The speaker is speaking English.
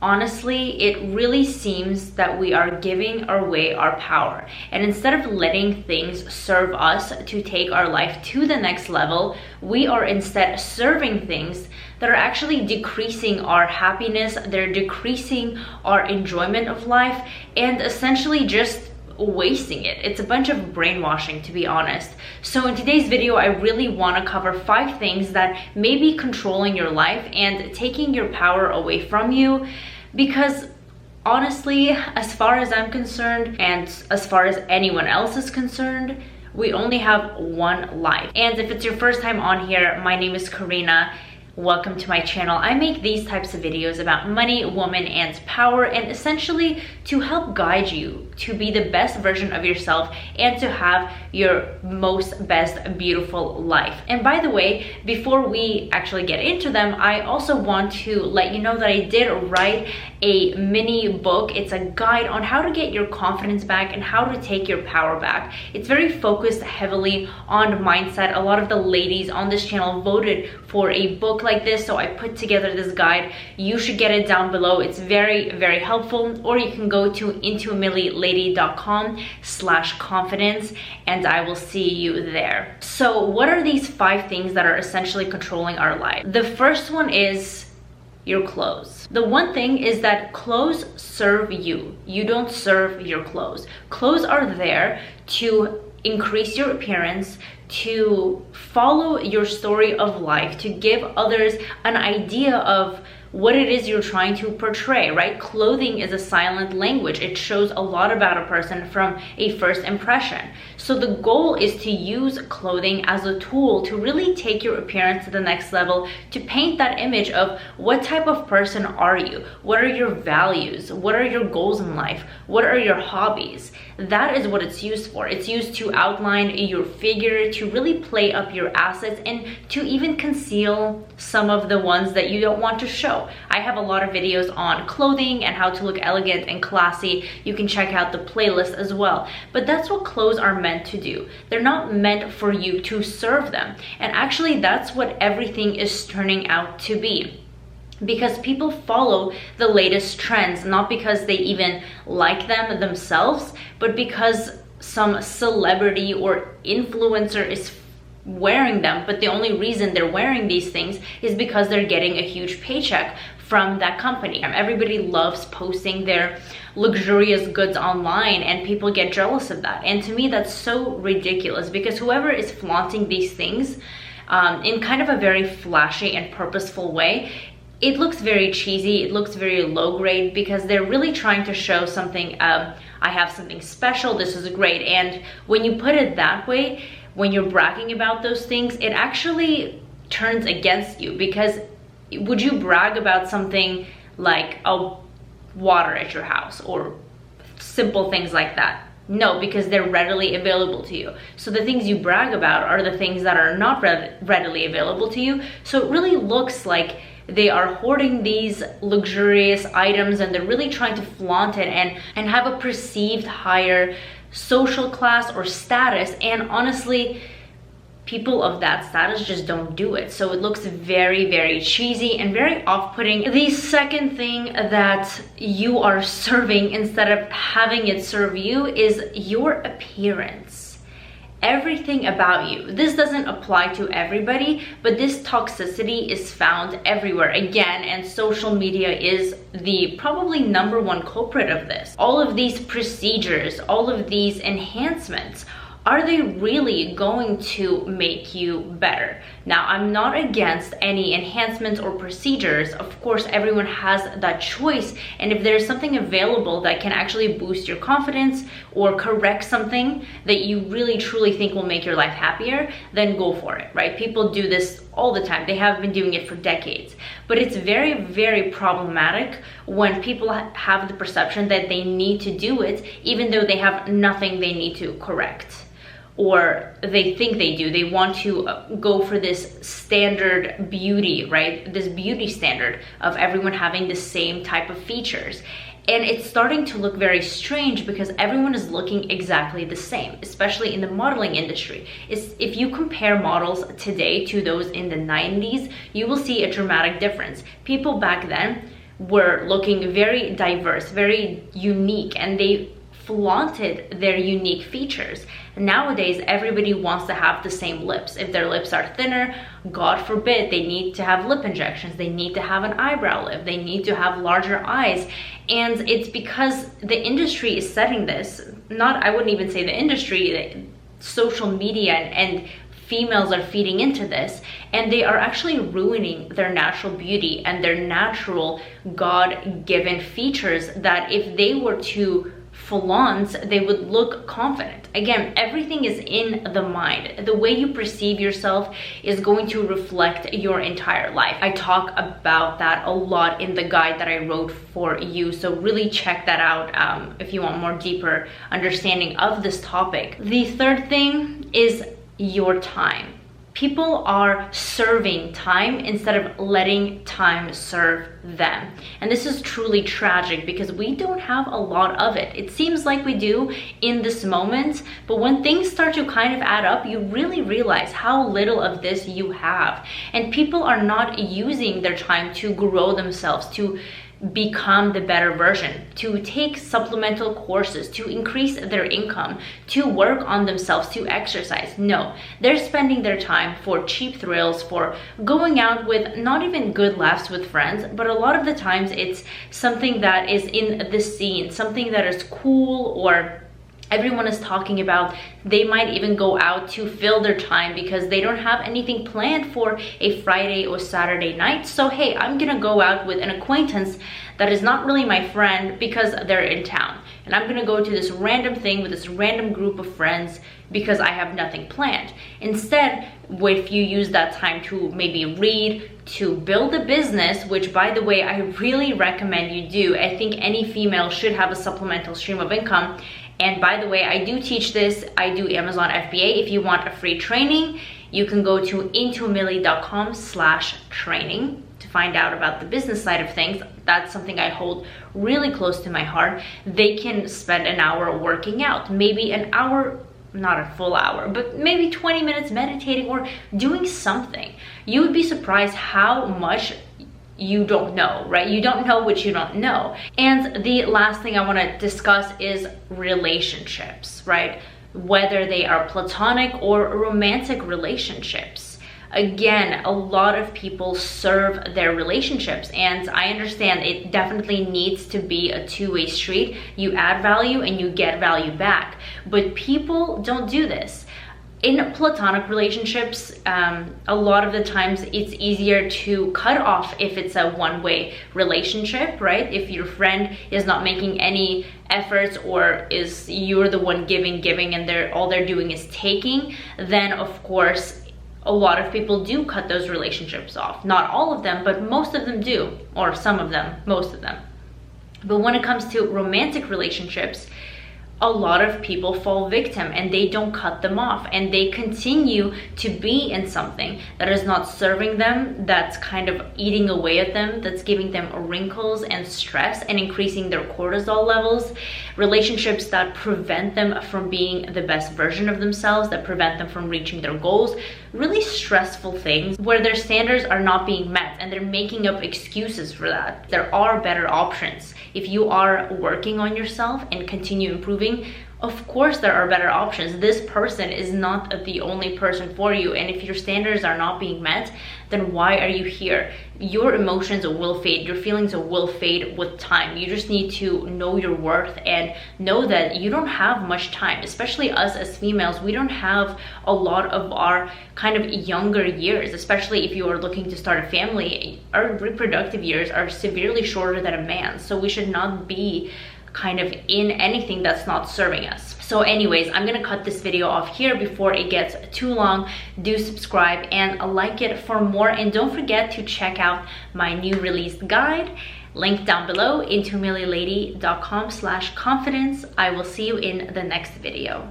Honestly, it really seems that we are giving away our power. And instead of letting things serve us to take our life to the next level, we are instead serving things that are actually decreasing our happiness, they're decreasing our enjoyment of life, and essentially just wasting it. It's a bunch of brainwashing, to be honest. So in today's video, I really want to cover 5 things that may be controlling your life and taking your power away from you, because honestly, as far as I'm concerned and as far as anyone else is concerned, we only have one life. And if it's your first time on here, my name is Karina. Welcome to my channel. I make these types of videos about money, woman, and power, and essentially to help guide you to be the best version of yourself and to have your most best beautiful life. And by the way, before we actually get into them, I also want to let you know that I did write a mini book. It's a guide on how to get your confidence back and how to take your power back. It's very focused heavily on mindset. A lot of the ladies on this channel voted for a book like this, so I put together this guide. You should get it down below. It's very, very helpful. Or you can go to intoamillylady.com/confidence and I will see you there. So what are these 5 things that are essentially controlling our life? The first one is your clothes. The one thing is that clothes serve you. You don't serve your clothes. Clothes are there to increase your appearance, to follow your story of life, to give others an idea of what it is you're trying to portray, right? Clothing is a silent language. It shows a lot about a person from a first impression. So the goal is to use clothing as a tool to really take your appearance to the next level, to paint that image of what type of person are you? What are your values? What are your goals in life? What are your hobbies? That is what it's used for. It's used to outline your figure, to really play up your assets, and to even conceal some of the ones that you don't want to show. I have a lot of videos on clothing and how to look elegant and classy. You can check out the playlist as well. But that's what clothes are meant to do. They're not meant for you to serve them. And actually, that's what everything is turning out to be. Because people follow the latest trends, not because they even like them themselves, but because some celebrity or influencer is wearing them. But the only reason they're wearing these things is because they're getting a huge paycheck from that company. Everybody loves posting their luxurious goods online, and people get jealous of that. And to me, that's so ridiculous, because whoever is flaunting these things in kind of a very flashy and purposeful way, it looks very cheesy, it looks very low grade, because they're really trying to show something, I have something special, this is great. And when you put it that way, when you're bragging about those things, it actually turns against you. Because would you brag about something like water at your house or simple things like that? No, because they're readily available to you. So the things you brag about are the things that are not readily available to you. So it really looks like they are hoarding these luxurious items, and they're really trying to flaunt it and have a perceived higher social class or status. And honestly, people of that status just don't do it. So it looks very, very cheesy and very off-putting. The second thing that you are serving instead of having it serve you is your appearance. Everything about you. This doesn't apply to everybody, but this toxicity is found everywhere again, and social media is the probably #1 culprit of this. All of these procedures, all of these enhancements, are they really going to make you better? Now, I'm not against any enhancements or procedures. Of course, everyone has that choice. And if there's something available that can actually boost your confidence or correct something that you really truly think will make your life happier, then go for it, right? People do this all the time. They have been doing it for decades. But it's very, very problematic when people have the perception that they need to do it, even though they have nothing they need to correct. Or they think they do. They want to go for this standard beauty, right? This beauty standard of everyone having the same type of features. And it's starting to look very strange because everyone is looking exactly the same, especially in the modeling industry. If you compare models today to those in the 90s, you will see a dramatic difference. People back then were looking very diverse, very unique, and they flaunted their unique features. Nowadays, everybody wants to have the same lips. If their lips are thinner, God forbid, they need to have lip injections. They need to have an eyebrow lift. They need to have larger eyes. And it's because the industry is setting this, I wouldn't even say the industry, social media and females are feeding into this, and they are actually ruining their natural beauty and their natural God-given features that if they were to flaunt, they would look confident. Again, everything is in the mind. The way you perceive yourself is going to reflect your entire life. I talk about that a lot in the guide that I wrote for you, so really check that out if you want more deeper understanding of this topic. The third thing is your time. People are serving time instead of letting time serve them. And this is truly tragic because we don't have a lot of it. It seems like we do in this moment, but when things start to kind of add up, you really realize how little of this you have. And people are not using their time to grow themselves, to become the better version, to take supplemental courses, to increase their income, to work on themselves, to exercise. No, they're spending their time for cheap thrills, for going out with not even good laughs with friends, but a lot of the times it's something that is in the scene, something that is cool or everyone is talking about. They might even go out to fill their time because they don't have anything planned for a Friday or Saturday night. So hey, I'm gonna go out with an acquaintance that is not really my friend because they're in town, and I'm gonna go to this random thing with this random group of friends because I have nothing planned. Instead, if you use that time to maybe read, to build a business, which by the way, I really recommend you do. I think any female should have a supplemental stream of income. And by the way, I do teach this. I do Amazon FBA. If you want a free training, you can go to intomilly.com/training to find out about the business side of things. That's something I hold really close to my heart. They can spend an hour working out, maybe an hour, not a full hour, but maybe 20 minutes meditating or doing something. You would be surprised how much you don't know, right? You don't know what you don't know. And the last thing I want to discuss is relationships, right? Whether they are platonic or romantic relationships. Again, a lot of people serve their relationships, and I understand it definitely needs to be a two-way street. You add value and you get value back, but people don't do this. In platonic relationships, a lot of the times it's easier to cut off if it's a one-way relationship, right? If your friend is not making any efforts or is you're the one giving and all they're doing is taking, then of course a lot of people do cut those relationships off. Not all of them, but most of them do, or some of them, most of them. But when it comes to romantic relationships, a lot of people fall victim and they don't cut them off, and they continue to be in something that is not serving them, that's kind of eating away at them, that's giving them wrinkles and stress and increasing their cortisol levels. Relationships that prevent them from being the best version of themselves, that prevent them from reaching their goals. Really stressful things where their standards are not being met and they're making up excuses for that. There are better options. If you are working on yourself and continue improving, of course there are better options. This person is not the only person for you, and if your standards are not being met, then why are you here? Your emotions will fade, your feelings will fade with time. You just need to know your worth and know that you don't have much time, especially us as females. We don't have a lot of our kind of younger years, especially if you are looking to start a family. Our reproductive years are severely shorter than a man, so we should not be kind of in anything that's not serving us. So anyways, I'm gonna cut this video off here before it gets too long. Do subscribe and like it for more, and don't forget to check out my new released guide, link down below, intomillylady.com/confidence. I will see you in the next video.